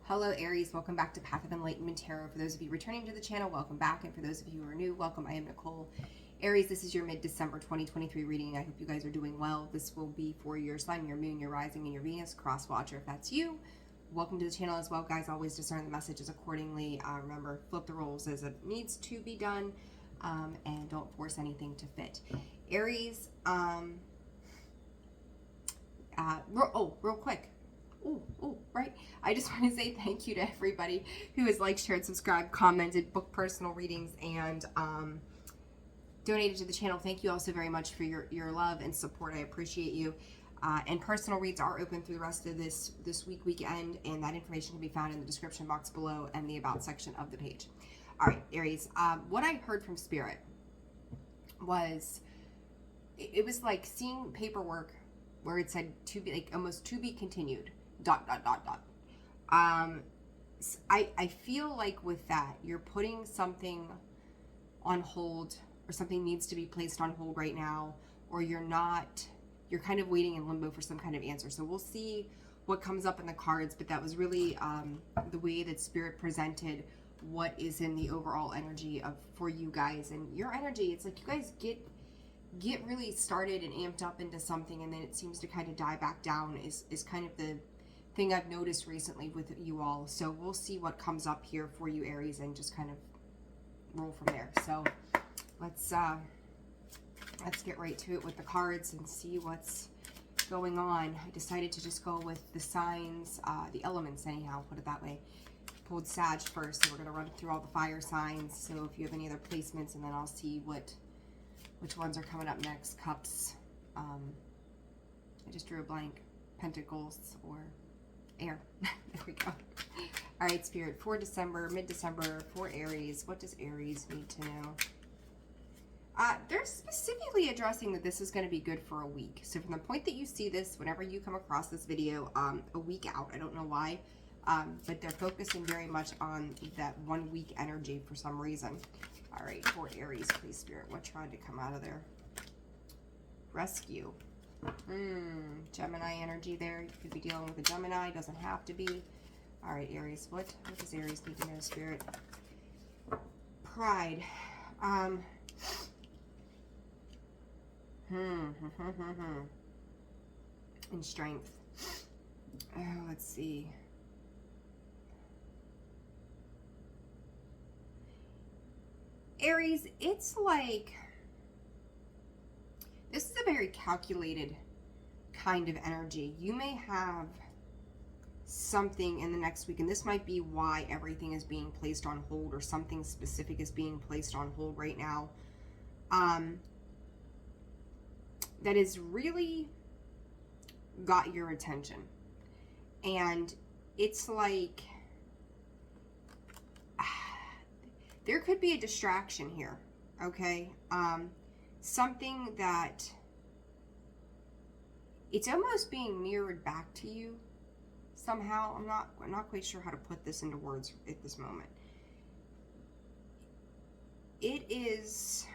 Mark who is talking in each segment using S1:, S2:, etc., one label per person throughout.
S1: Hello Aries, welcome back to Path of Enlightenment Tarot. For those of you returning to the channel, welcome back. And for those of you who are new, welcome. I am Nicole. Aries, this is your mid-December 2023 reading. I hope you guys are doing well. This will be for your sun, your moon, your rising, and your Venus cross watcher. If that's you, welcome to the channel as well, guys. Always discern the messages accordingly. Remember, flip the roles as it needs to be done, and don't force anything to fit. Aries, real quick. Right. I just want to say thank you to everybody who has liked, shared, subscribed, commented, booked personal readings, and donated to the channel. Thank you also very much for your love and support. I appreciate you. And personal reads are open through the rest of this weekend, and that information can be found in the description box below and the about section of the page. All right, Aries. What I heard from Spirit was, it was like seeing paperwork where it said to be, like almost to be continued. ... I feel like with that, you're putting something on hold, or something needs to be placed on hold right now, or you're kind of waiting in limbo for some kind of answer. So we'll see what comes up in the cards, but that was really the way that Spirit presented what is in the overall energy for you guys. And your energy, it's like you guys get really started and amped up into something, and then it seems to kind of die back down is kind of the thing I've noticed recently with you all. So we'll see what comes up here for you, Aries, and just kind of roll from there. So let's get right to it with the cards and see what's going on. I decided to just go with the signs, the elements anyhow, put it that way. Pulled Sag first, so we're going to run through all the fire signs. So if you have any other placements, and then I'll see which ones are coming up next. Cups, I just drew a blank. Pentacles, or air. There we go. All right, Spirit, for December, mid-December, for Aries, what does Aries need to know? They're specifically addressing that this is going to be good for a week. So from the point that you see this, whenever you come across this video, a week out, I don't know why, but they're focusing very much on that 1 week energy for some reason. All right, for Aries, please, Spirit, what tried to come out of there? Rescue. Gemini energy there. You could be dealing with a Gemini. Doesn't have to be. All right, Aries. What does Aries need to know, Spirit? Pride. And strength. Oh, let's see. Aries, it's like, this is a very calculated kind of energy. You may have something in the next week, and this might be why everything is being placed on hold, or something specific is being placed on hold right now, that has really got your attention. And it's like, there could be a distraction here, okay? Something that it's almost being mirrored back to you somehow. I'm not quite sure how to put this into words at this moment. It is,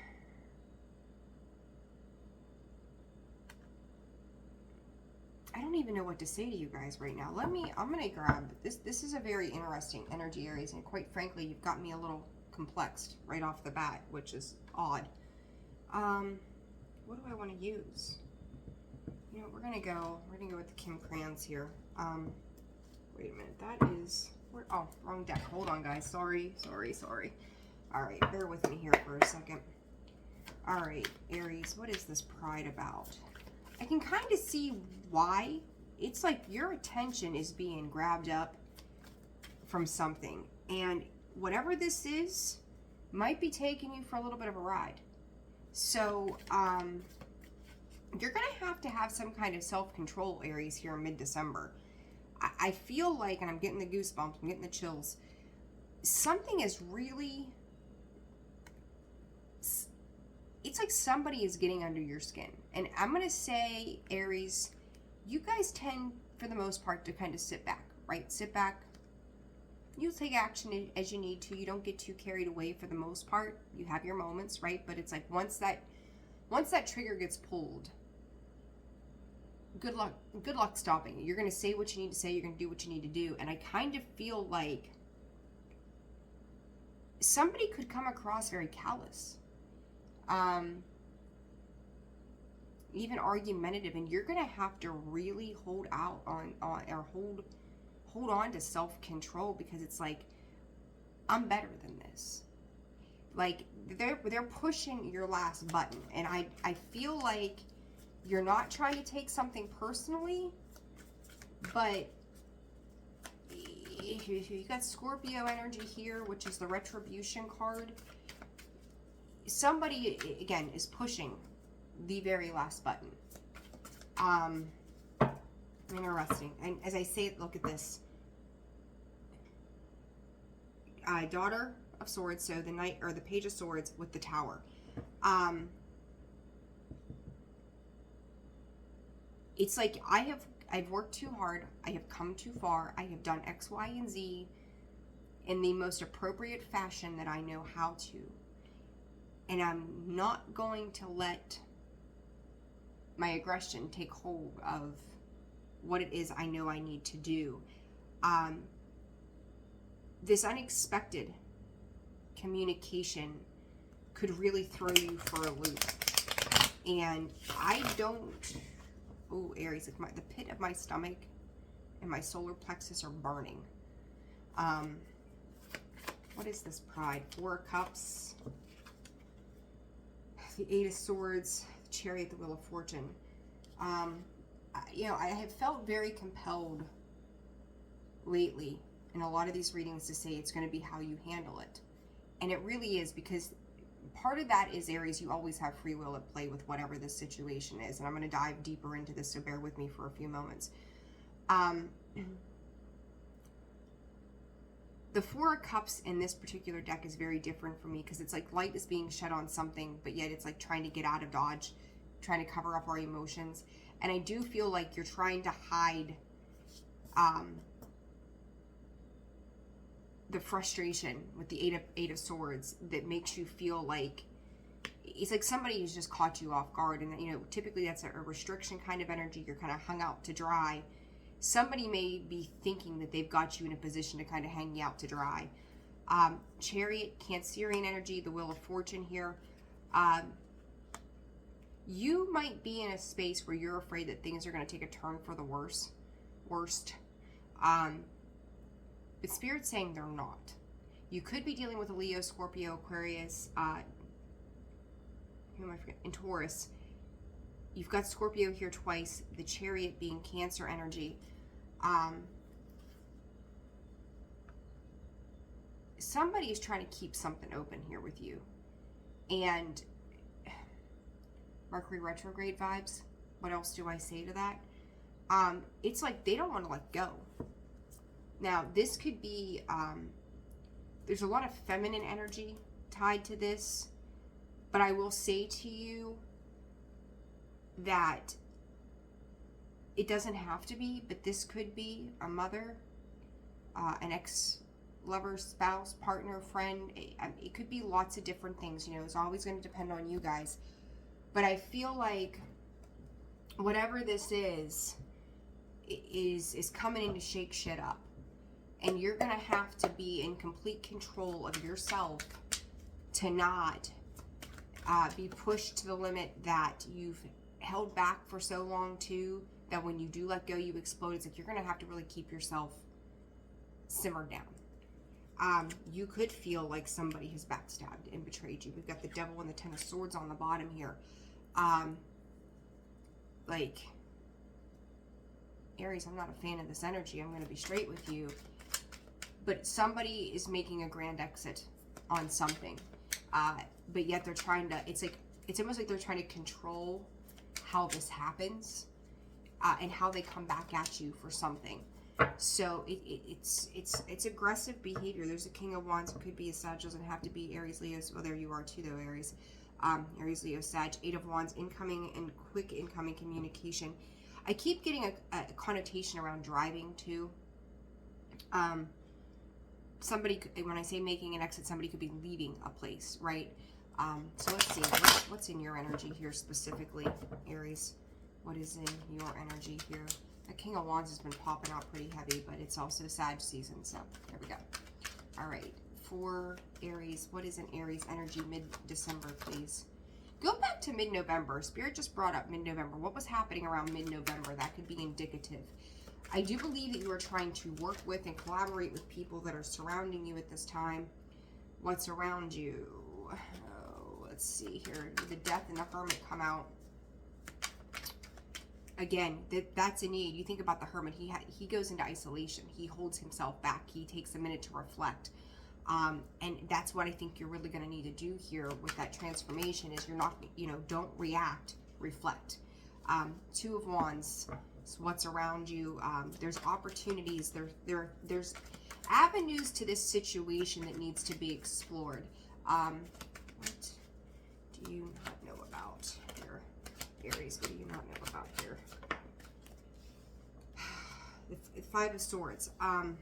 S1: I don't even know what to say to you guys right now. I'm gonna grab this. This is a very interesting energy, Aries, and quite frankly, you've got me a little complexed right off the bat, which is odd. What do I want to use? You know, we're gonna go with the Kim Crayons here. Wait a minute, that is, oh, wrong deck. Hold on, guys. Sorry. All right, bear with me here for a second. All right, Aries, what is this pride about? I can kind of see why. It's like your attention is being grabbed up from something, and whatever this is might be taking you for a little bit of a ride. So you're gonna have some kind of self-control, Aries, here in mid-December. I feel like, and I'm getting the goosebumps, I'm getting the chills, something is really, it's like somebody is getting under your skin. And I'm gonna say, Aries, you guys tend, for the most part, to kind of sit back, right? Sit back. You'll take action as you need to. You don't get too carried away for the most part. You have your moments, right? But it's like once that trigger gets pulled, good luck stopping it. You're going to say what you need to say. You're going to do what you need to do. And I kind of feel like somebody could come across very callous, even argumentative, and you're going to have to really hold out on or hold on to self-control, because it's like, I'm better than this. Like, they're pushing your last button, and I feel like you're not trying to take something personally, but you got Scorpio energy here, which is the retribution card. Somebody, again, is pushing the very last button. Interesting. And as I say it, look at this. Daughter of Swords, so the Knight, or the Page of Swords with the Tower. It's like I've worked too hard. I have come too far. I have done X, Y, and Z in the most appropriate fashion that I know how to. And I'm not going to let my aggression take hold of what it is I know I need to do. This unexpected communication could really throw you for a loop. And I don't... Oh, Aries, the pit of my stomach and my solar plexus are burning. What is this pride? 4 of Cups, the 8 of Swords, the Chariot, the Wheel of Fortune. You know, I have felt very compelled lately in a lot of these readings to say it's going to be how you handle it. And it really is, because part of that is, Aries, you always have free will at play with whatever this situation is. And I'm going to dive deeper into this, so bear with me for a few moments. The 4 of Cups in this particular deck is very different for me, because it's like light is being shed on something, but yet it's like trying to get out of dodge, trying to cover up our emotions. And I do feel like you're trying to hide the frustration with the eight of Swords that makes you feel like it's like somebody has just caught you off guard. And, you know, typically that's a restriction kind of energy. You're kind of hung out to dry. Somebody may be thinking that they've got you in a position to kind of hang you out to dry. Chariot, Cancerian energy, the Wheel of Fortune here. You might be in a space where you're afraid that things are going to take a turn for the worst. But Spirit's saying they're not. You could be dealing with a Leo, Scorpio, Aquarius, who am I forgetting? And Taurus. You've got Scorpio here twice, the Chariot being Cancer energy. Somebody is trying to keep something open here with you. And Mercury retrograde vibes. What else do I say to that? It's like they don't want to let go. Now, this could be, there's a lot of feminine energy tied to this, but I will say to you that it doesn't have to be, but this could be a mother, an ex-lover, spouse, partner, friend. It could be lots of different things, you know. It's always going to depend on you guys. But I feel like whatever this is coming in to shake shit up. And you're going to have to be in complete control of yourself to not be pushed to the limit that you've held back for so long too, that when you do let go, you explode. It's like you're going to have to really keep yourself simmered down. You could feel like somebody has backstabbed and betrayed you. We've got the Devil and the 10 of Swords on the bottom here. Like, Aries, I'm not a fan of this energy. I'm going to be straight with you. But somebody is making a grand exit on something. But yet they're trying to, it's almost like they're trying to control how this happens and how they come back at you for something. So it's aggressive behavior. There's a King of Wands. It could be a Sag. It doesn't have to be Aries, Leo. Well, there you are too, though, Aries. Aries, Leo, Sag. 8 of Wands, incoming and quick incoming communication. I keep getting a connotation around driving too. Somebody, when I say making an exit, somebody could be leaving a place, right? So let's see, what's in your energy here specifically, Aries? What is in your energy here? The King of Wands has been popping out pretty heavy, but it's also Sag season, so there we go. All right, for Aries, what is an Aries energy mid-December, please? Go back to mid-November. Spirit just brought up mid-November. What was happening around mid-November? That could be indicative. I do believe that you are trying to work with and collaborate with people that are surrounding you at this time. What's around you? Oh, let's see here. Did the Death and the Hermit come out? Again, that's a need. You think about the Hermit. He goes into isolation. He holds himself back. He takes a minute to reflect. And that's what I think you're really going to need to do here with that transformation is you're not, don't react, reflect. Two of Wands is what's around you. There's opportunities. There's avenues to this situation that needs to be explored. What do you not know about here? Aries, what do you not know about here? The Five of Swords. I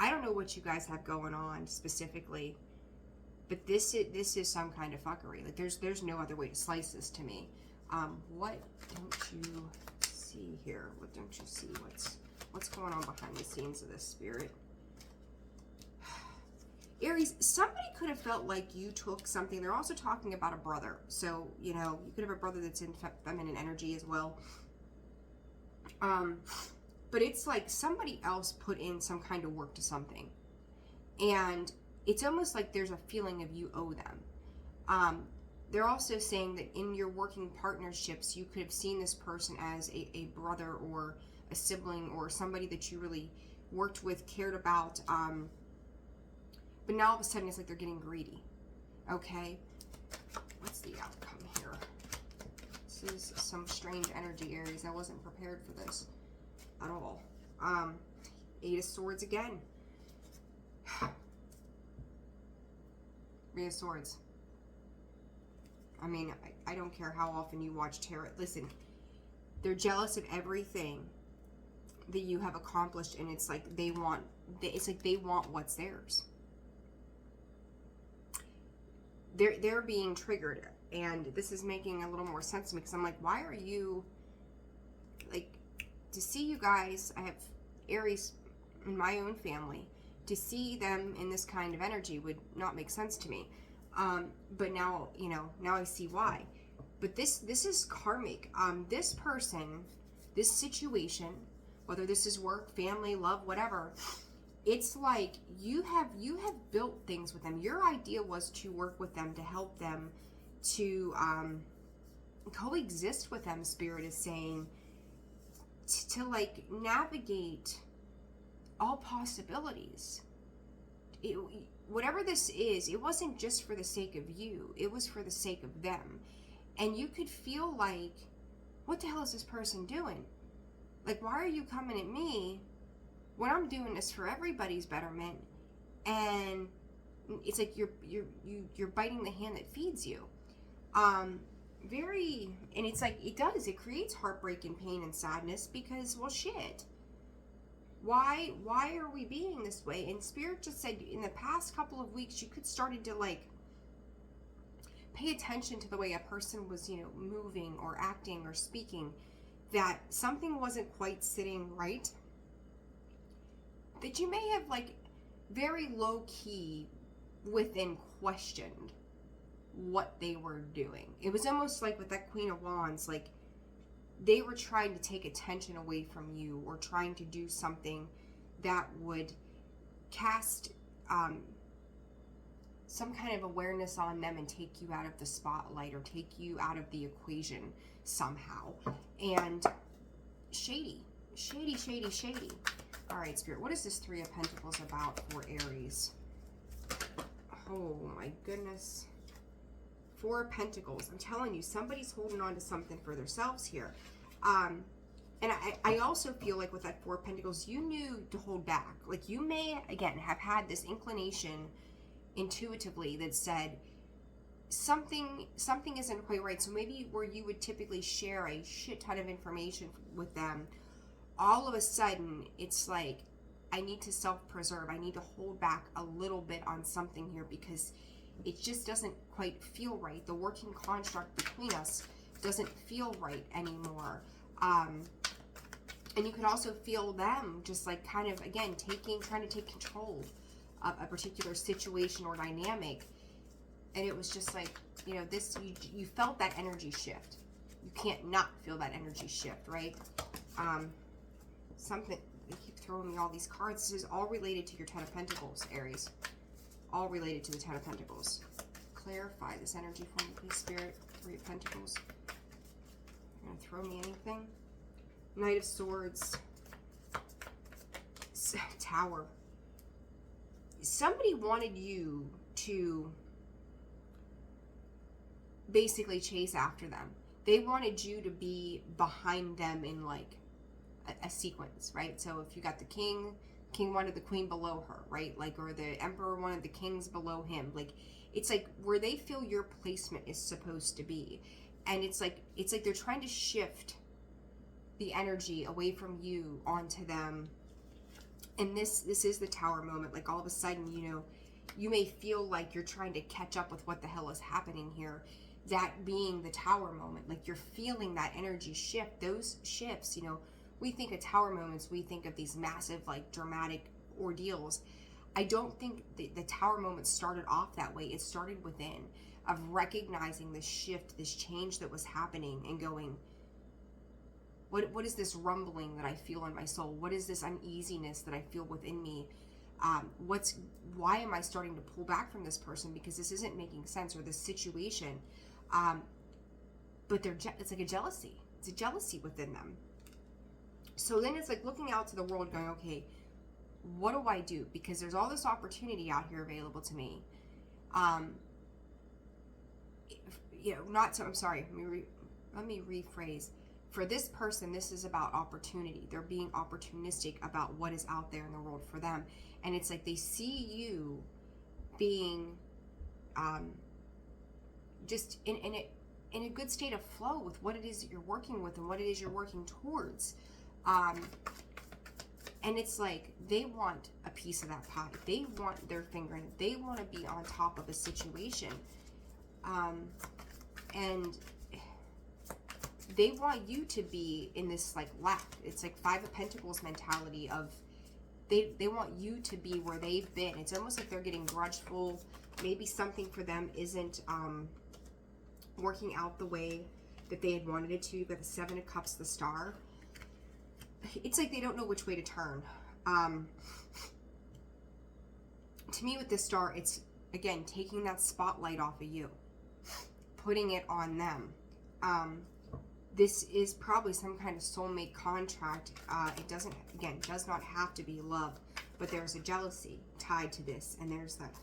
S1: don't know what you guys have going on specifically, but this is some kind of fuckery. Like there's no other way to slice this to me. What don't you see here? What don't you see? What's going on behind the scenes of this, Spirit? Aries, somebody could have felt like you took something. They're also talking about a brother. So, you could have a brother that's in feminine energy as well. But it's like somebody else put in some kind of work to something. And it's almost like there's a feeling of you owe them. They're also saying that in your working partnerships, you could have seen this person as a brother or a sibling or somebody that you really worked with, cared about. But now all of a sudden it's like they're getting greedy. Okay? What's the outcome here? This is some strange energy, Aries. I wasn't prepared for this at all. Eight of Swords again. Three of Swords. I mean, I don't care how often you watch tarot. Listen, they're jealous of everything that you have accomplished, and it's like they want what's theirs. They're being triggered, and this is making a little more sense to me because I'm like, why are you like? To see you guys, I have Aries in my own family. To see them in this kind of energy would not make sense to me. But now, now I see why. But this is karmic. This person, this situation, whether this is work, family, love, whatever, it's like you have built things with them. Your idea was to work with them, to help them, to coexist with them, Spirit is saying. To like navigate all possibilities. Whatever this is, it wasn't just for the sake of you, it was for the sake of them. And you could feel like, what the hell is this person doing? Like, why are you coming at me when I'm doing this for everybody's betterment? And it's like you're biting the hand that feeds you. And it's like, it creates heartbreak and pain and sadness because, well, shit. Why are we being this way? And Spirit just said in the past couple of weeks, you could started to like pay attention to the way a person was, moving or acting or speaking, that something wasn't quite sitting right. That you may have like very low key within questioned what they were doing. It was almost like with that Queen of Wands, like they were trying to take attention away from you or trying to do something that would cast some kind of awareness on them and take you out of the spotlight or take you out of the equation somehow. And shady. All right, Spirit, what is this Three of Pentacles about for Aries? Oh my goodness. Four of Pentacles. I'm telling you, somebody's holding on to something for themselves here. And I also feel like with that Four of Pentacles, you knew to hold back. Like you may, again, have had this inclination intuitively that said something isn't quite right. So maybe where you would typically share a shit ton of information with them, all of a sudden it's like, I need to self-preserve. I need to hold back a little bit on something here because it just doesn't quite feel right. The working construct between us doesn't feel right anymore. And you could also feel them just like kind of, again, trying to take control of a particular situation or dynamic. And it was just like, you know, this, you felt that energy shift. You can't not feel that energy shift, right? Something, they keep throwing me all these cards. This is all related to your Ten of Pentacles, Aries. All related to the Ten of Pentacles. Clarify this energy for me, please, Spirit. Three of Pentacles. You're going to throw me anything? Knight of Swords. Tower. Somebody wanted you to basically chase after them. They wanted you to be behind them in like a sequence, right? So if you got the king wanted the queen below her, right? Like, or the emperor wanted the kings below him. Like, it's like where they feel your placement is supposed to be. And it's like they're trying to shift the energy away from you onto them. And this is the Tower moment. Like, all of a sudden, you know, you may feel like you're trying to catch up with what the hell is happening here. That being the Tower moment. Like, you're feeling that energy shift. Those shifts, you know, we think of Tower moments, we think of these massive, like, dramatic ordeals. I don't think the Tower moment started off that way. It started within, of recognizing this shift, this change that was happening, and going, what is this rumbling that I feel in my soul? What is this uneasiness that I feel within me? Why am I starting to pull back from this person because this isn't making sense, or this situation? But it's like a jealousy. It's a jealousy within them. So then it's like looking out to the world going, okay, what do I do? Because there's all this opportunity out here available to me. I'm sorry, let me rephrase. For this person, this is about opportunity. They're being opportunistic about what is out there in the world for them. And it's like they see you being just in a good state of flow with what it is that you're working with and what it is you're working towards. And it's like they want a piece of that pie. They want their finger in it. They want to be on top of a situation. And they want you to be in this like lack. It's like Five of Pentacles mentality of they want you to be where they've been. It's almost like they're getting grudgeful. Maybe something for them isn't working out the way that they had wanted it to. You've got the Seven of Cups, the Star. It's like they don't know which way to turn. To me, with this Star, it's, again, taking that spotlight off of you, putting it on them. This is probably some kind of soulmate contract. It does not have to be love, but there's a jealousy tied to this. And there's that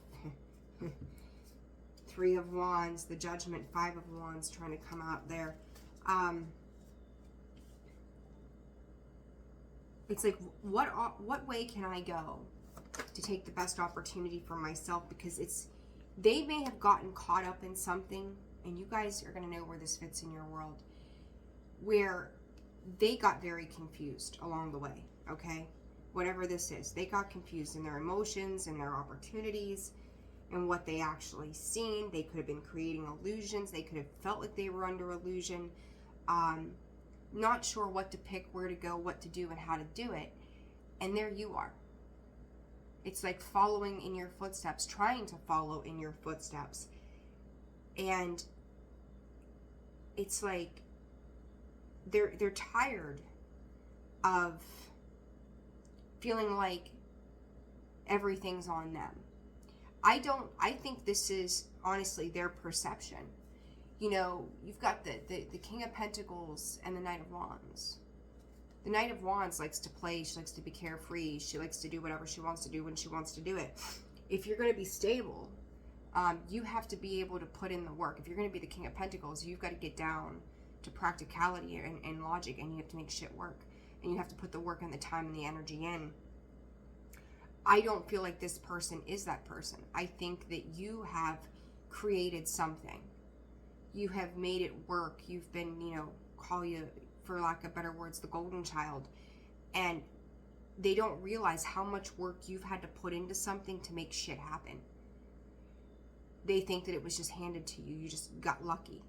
S1: Three of Wands, the Judgment, Five of Wands trying to come out there. It's like, what way can I go to take the best opportunity for myself? Because they may have gotten caught up in something, and you guys are going to know where this fits in your world, where they got very confused along the way, okay? Whatever this is, they got confused in their emotions and their opportunities and what they actually seen. They could have been creating illusions. They could have felt like they were under illusion. Not sure what to pick, where to go, what to do, and how to do it. And there you are. It's like following in your footsteps, trying to follow in your footsteps. And it's like they're tired of feeling like everything's on them. I think this is honestly their perception. You know, you've got the King of Pentacles and the Knight of Wands. The Knight of Wands likes to play. She likes to be carefree. She likes to do whatever she wants to do when she wants to do it. If you're going to be stable, you have to be able to put in the work. If you're going to be the King of Pentacles, you've got to get down to practicality and logic, and you have to make shit work. And you have to put the work and the time and the energy in. I don't feel like this person is that person. I think that you have created something. You have made it work. You've been, call you, for lack of better words, the golden child. And they don't realize how much work you've had to put into something to make shit happen. They think that it was just handed to you. You just got lucky.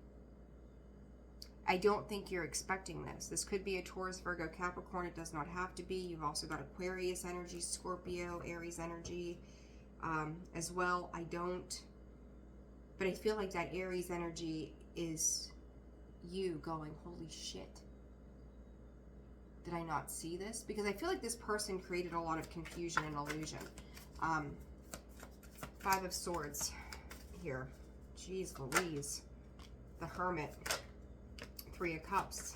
S1: I don't think you're expecting this. This could be a Taurus, Virgo, Capricorn. It does not have to be. You've also got Aquarius energy, Scorpio, Aries energy as well. But I feel like that Aries energy is you going, holy shit. Did I not see this? Because I feel like this person created a lot of confusion and illusion. Five of Swords here. Jeez Louise. The Hermit. Three of Cups.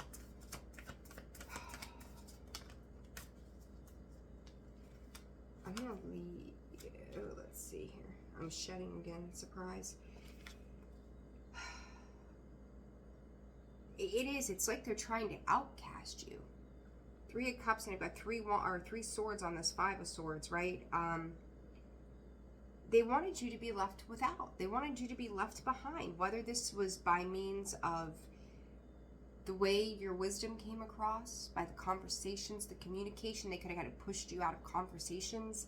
S1: I'm gonna leave. Oh, let's see here. I'm shedding again. Surprise. It is. It's like they're trying to outcast you. Three of Cups, and I've got three swords on this Five of Swords, right? They wanted you to be left without. They wanted you to be left behind. Whether this was by means of the way your wisdom came across, by the conversations, the communication, they could have kind of pushed you out of conversations,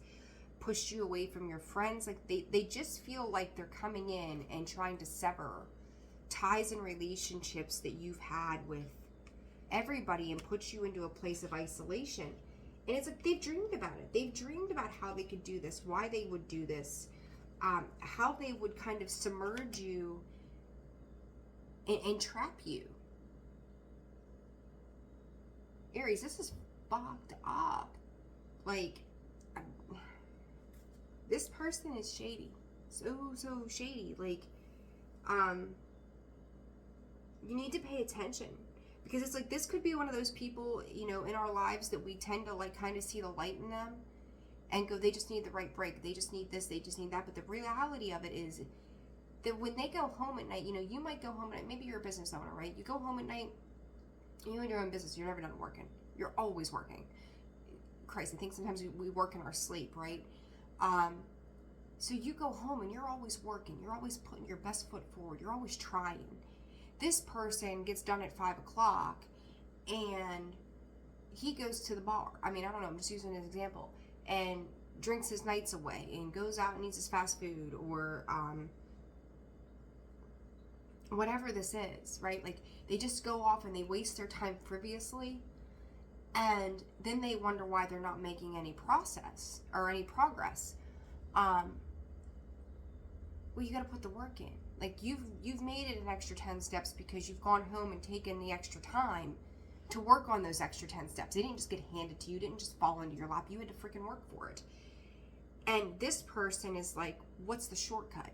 S1: pushed you away from your friends. Like they just feel like they're coming in and trying to sever ties and relationships that you've had with everybody and put you into a place of isolation. And it's like they've dreamed about it. They've dreamed about how they could do this, why they would do this, how they would kind of submerge you and trap you. Aries, this is fucked up. Like, this person is shady. So shady. Like, you need to pay attention. Because it's like, this could be one of those people, you know, in our lives that we tend to, like, kind of see the light in them and go, they just need the right break. They just need this. They just need that. But the reality of it is that when they go home at night, you know, you might go home at night. Maybe you're a business owner, right? You go home at night, you and your own business, you're never done working. You're always working. Christ, I think sometimes we work in our sleep, right? So you go home and you're always working. You're always putting your best foot forward. You're always trying. This person gets done at 5 o'clock and he goes to the bar. I mean, I don't know, I'm just using an example. And drinks his nights away and goes out and eats his fast food or whatever this is, right? Like, they just go off and they waste their time frivolously, and then they wonder why they're not making any progress. Well, you got to put the work in. Like, you've made it an extra 10 steps because you've gone home and taken the extra time to work on those extra 10 steps. They didn't just get handed to you. It didn't just fall into your lap. You had to freaking work for it. And this person is like, what's the shortcut?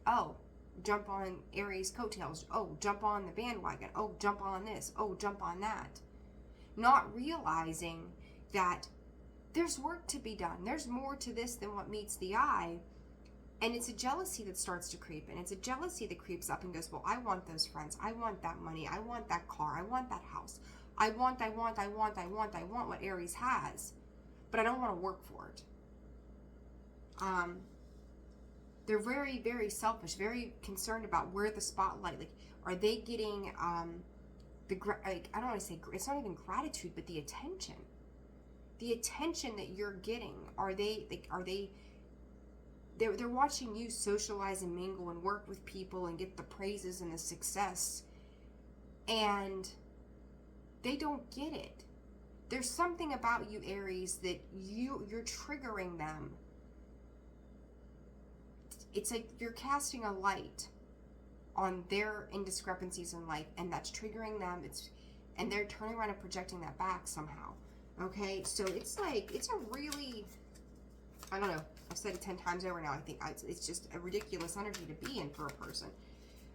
S1: Oh, jump on Aries' coattails. Oh, jump on the bandwagon. Oh, jump on this. Oh, jump on that. Not realizing that there's work to be done. There's more to this than what meets the eye. And it's a jealousy that starts to creep in. It's a jealousy that creeps up and goes, well, I want those friends. I want that money. I want that car. I want that house. I want what Aries has. But I don't want to work for it. They're very, very selfish, very concerned about where the spotlight, like, are they getting, I don't want to say, it's not even gratitude, but the attention that you're getting. They're watching you socialize and mingle and work with people and get the praises and the success, and they don't get it. There's something about you, Aries, that you're triggering them. It's like you're casting a light on their indiscrepancies in life, and that's triggering them. And they're turning around and projecting that back somehow. Okay, so it's like, it's a really, I don't know, I've said it 10 times over now. I think it's just a ridiculous energy to be in for a person.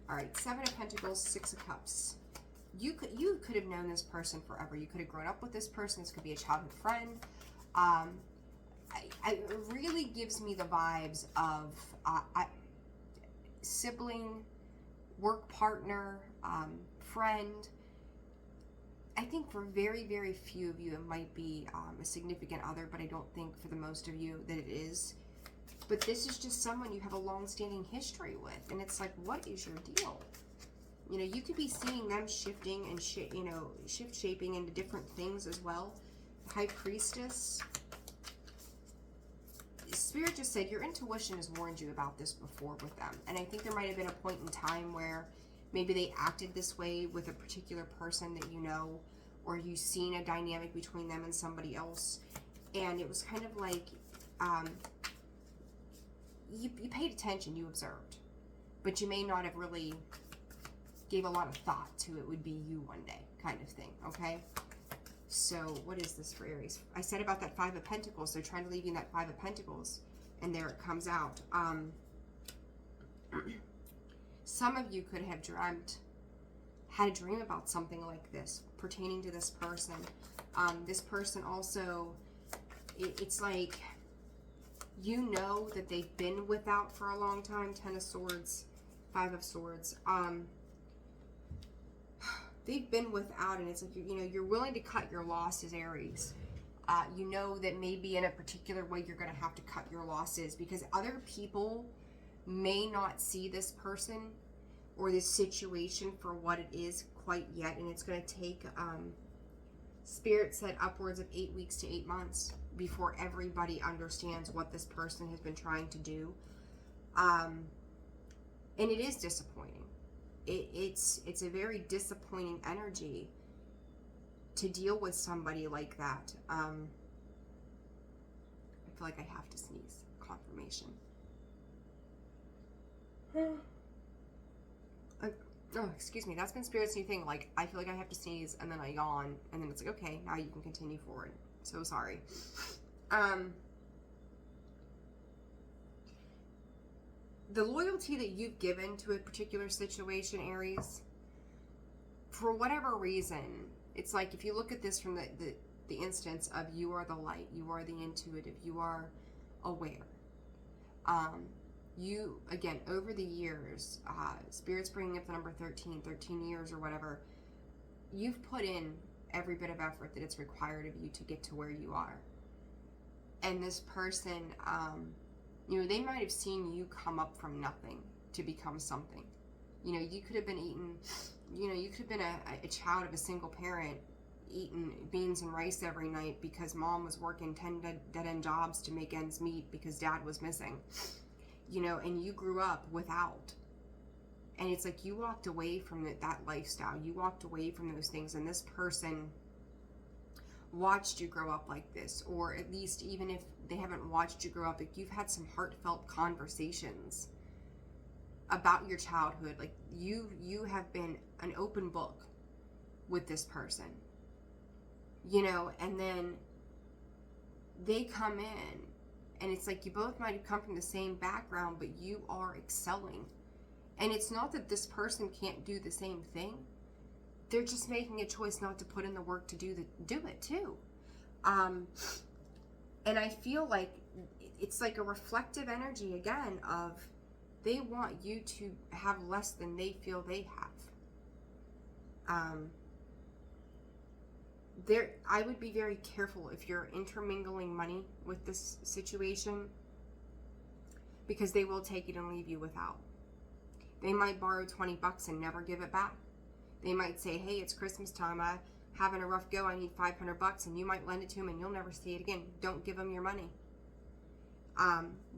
S1: All right, 7 of Pentacles, 6 of Cups. You could have known this person forever. You could have grown up with this person. This could be a childhood friend. It really gives me the vibes of sibling, work partner, friend. I think for very, very few of you, it might be a significant other, but I don't think for the most of you that it is. But this is just someone you have a long-standing history with, and it's like, what is your deal? You know, you could be seeing them shifting and shift-shaping into different things as well. High Priestess. Spirit just said your intuition has warned you about this before with them. And I think there might have been a point in time where Maybe they acted this way with a particular person that you know, or you've seen a dynamic between them and somebody else. And it was kind of like, you paid attention, you observed, but you may not have really gave a lot of thought to it would be you one day, kind of thing, okay? So what is this for Aries? I said about that Five of Pentacles. They're trying to leave you in that Five of Pentacles, and there it comes out. Some of you could have had a dream about something like this pertaining to this person. This person also, it's like, you know that they've been without for a long time. Ten of Swords, Five of Swords. They've been without, and it's like, you know, you're willing to cut your losses, Aries. You know that maybe in a particular way you're going to have to cut your losses because other people may not see this person or this situation for what it is quite yet, and it's going to take, Spirit said, upwards of 8 weeks to 8 months before everybody understands what this person has been trying to do. And it is disappointing. It's a very disappointing energy to deal with somebody like that. I feel like I have to sneeze. Confirmation. Oh, excuse me. That's been Spirit's new thing. Like, I feel like I have to sneeze, and then I yawn, and then it's like, okay, now you can continue forward. So sorry. The loyalty that you've given to a particular situation, Aries, for whatever reason, it's like if you look at this from the instance of you are the light, you are the intuitive, you are aware. You, again, over the years, Spirit's bringing up the number 13 years or whatever, you've put in every bit of effort that it's required of you to get to where you are. And this person, you know, they might have seen you come up from nothing to become something. You know, you could have been eating, you know, you could have been a child of a single parent eating beans and rice every night because mom was working 10 dead-end jobs to make ends meet because dad was missing. You know, and you grew up without. And it's like you walked away from that lifestyle. You walked away from those things, and this person watched you grow up like this, or at least even if they haven't watched you grow up, like you've had some heartfelt conversations about your childhood. Like you have been an open book with this person, you know, and then they come in and it's like you both might have come from the same background, but you are excelling. And it's not that this person can't do the same thing. They're just making a choice not to put in the work to do it too. And I feel like it's like a reflective energy again of they want you to have less than they feel they have. I would be very careful if you're intermingling money with this situation, because they will take it and leave you without. They might borrow $20 and never give it back. They might say, hey, it's Christmas time, I'm having a rough go, I need $500, and you might lend it to them and you'll never see it again. Don't give them your money.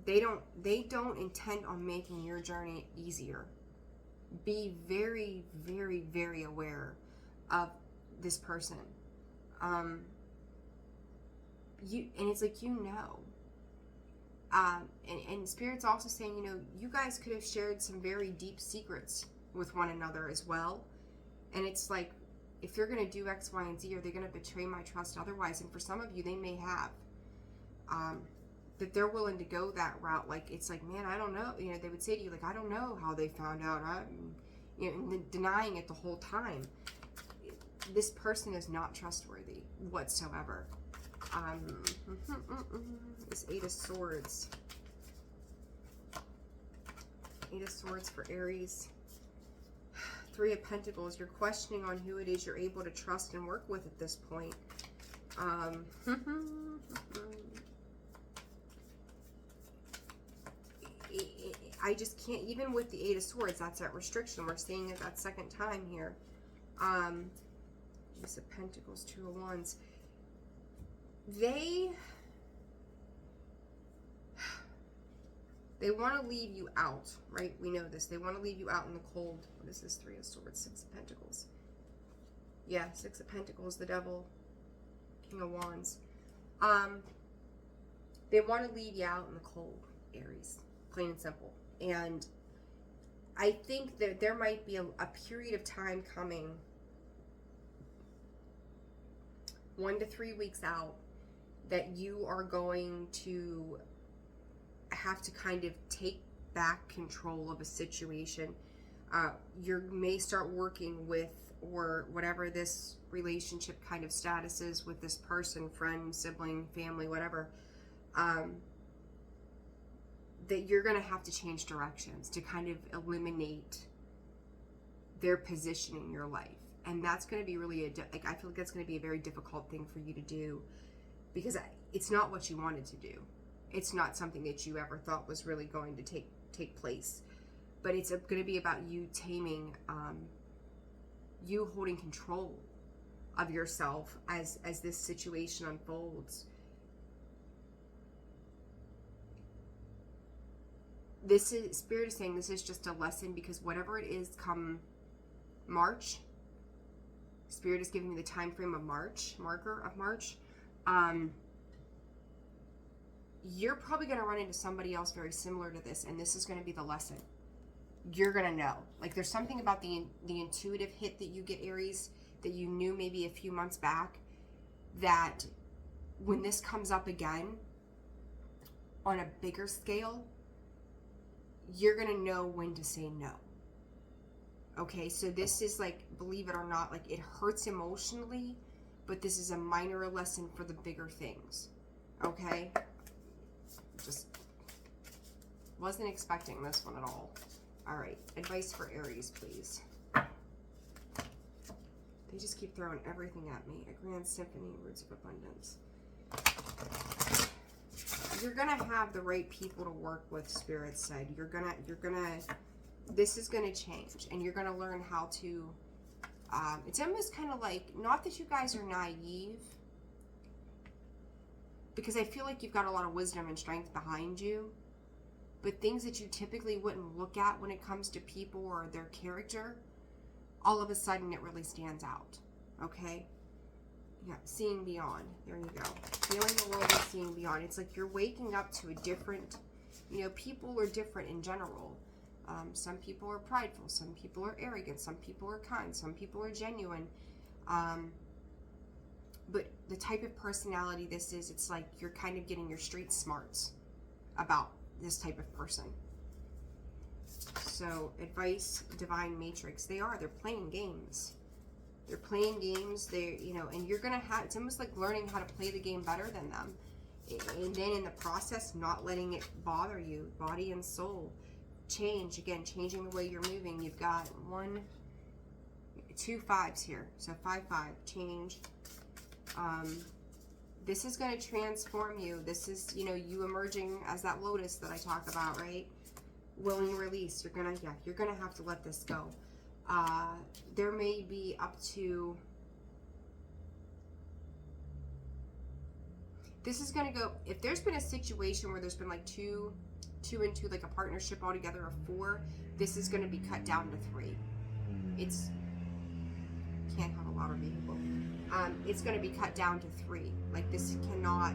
S1: They don't intend on making your journey easier. Be very, very, very aware of this person. And it's like, you know, and Spirit's also saying, you know, you guys could have shared some very deep secrets with one another as well. And it's like, if you're going to do X, Y, and Z, are they going to betray my trust otherwise? And for some of you, they may have, that they're willing to go that route. Like, it's like, man, I don't know. You know, they would say to you, like, I don't know how they found out. You know, and denying it the whole time. This person is not trustworthy whatsoever. This Eight of Swords. Eight of Swords for Aries. Three of Pentacles. You're questioning on who it is you're able to trust and work with at this point. I just can't, even with the Eight of Swords, that's that restriction. We're seeing it that second time here. Ace of Pentacles, Two of Wands. They want to leave you out, right? We know this. They want to leave you out in the cold. What is this? 3 of Swords, 6 of Pentacles. Yeah, 6 of Pentacles, the Devil, King of Wands. They want to leave you out in the cold, Aries. Plain and simple. And I think that there might be a period of time coming, 1 to 3 weeks out, that you are going to have to kind of take back control of a situation. You may start working with, or whatever this relationship kind of status is with this person, friend, sibling, family, whatever, that you're going to have to change directions to kind of eliminate their position in your life. And that's going to be really, I feel like that's going to be a very difficult thing for you to do, because it's not what you wanted to do. It's not something that you ever thought was really going to take place. But it's going to be about you taming, you holding control of yourself as this situation unfolds. Spirit is saying this is just a lesson, because whatever it is come March, Spirit is giving me the time frame of March, marker of March. You're probably going to run into somebody else very similar to this, and this is going to be the lesson. You're going to know. Like, there's something about the intuitive hit that you get, Aries, that you knew maybe a few months back, that when this comes up again on a bigger scale, you're going to know when to say no. Okay, so this is like, believe it or not, like, it hurts emotionally, but this is a minor lesson for the bigger things. Okay? Just wasn't expecting this one at all. All right, advice for Aries, please. They just keep throwing everything at me. A Grand Symphony, Words of Abundance. You're gonna have the right people to work with, Spirit said. This is gonna change, and you're gonna learn how to, it's almost kind of like, not that you guys are naive, because I feel like you've got a lot of wisdom and strength behind you, but things that you typically wouldn't look at when it comes to people or their character, all of a sudden it really stands out. Okay? Yeah, seeing beyond. There you go. Feeling the world and seeing beyond. It's like you're waking up to a different, people are different in general. Some people are prideful. Some people are arrogant. Some people are kind. Some people are genuine. But the type of personality this is, it's like you're kind of getting your street smarts about this type of person. So, advice, divine matrix. They're playing games. They're playing games. And you're going to have, it's almost like learning how to play the game better than them. And then in the process, not letting it bother you. Body and soul. Change. Again, changing the way you're moving. You've got 2 5s here. So 5 5. Change. This is going to transform you. This is, you emerging as that lotus that I talk about, right? Willing release. You're going to have to let this go. There may be up to, this is going to go, if there's been a situation where there's been like two and two, like a partnership altogether of 4, this is going to be cut down to 3. Can't have a louder vehicle. It's going to be cut down to 3. Like, this cannot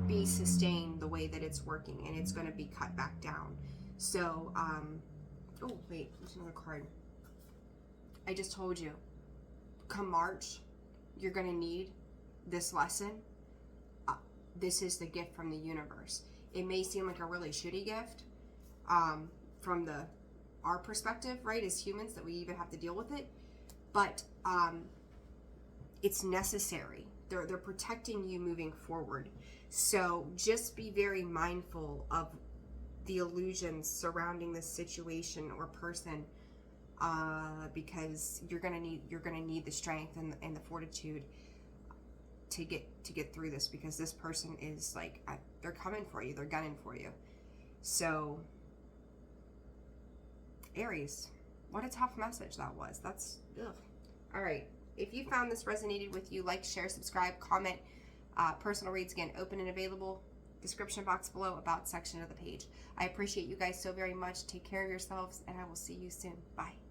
S1: be sustained the way that it's working, and it's going to be cut back down. So, oh, wait, there's another card. I just told you, come March, you're going to need this lesson. This is the gift from the universe. It may seem like a really shitty gift from our perspective, right, as humans, that we even have to deal with it. But it's necessary. They're protecting you moving forward. So just be very mindful of the illusions surrounding this situation or person, because you're gonna need the strength and the fortitude to get through this, because this person is like, they're coming for you. They're gunning for you. So, Aries, what a tough message that was. That's, ugh. All right. If you found this resonated with you, like, share, subscribe, comment. Personal reads, again, open and available. description box below, about section of the page. I appreciate you guys so very much. Take care of yourselves, and I will see you soon. Bye.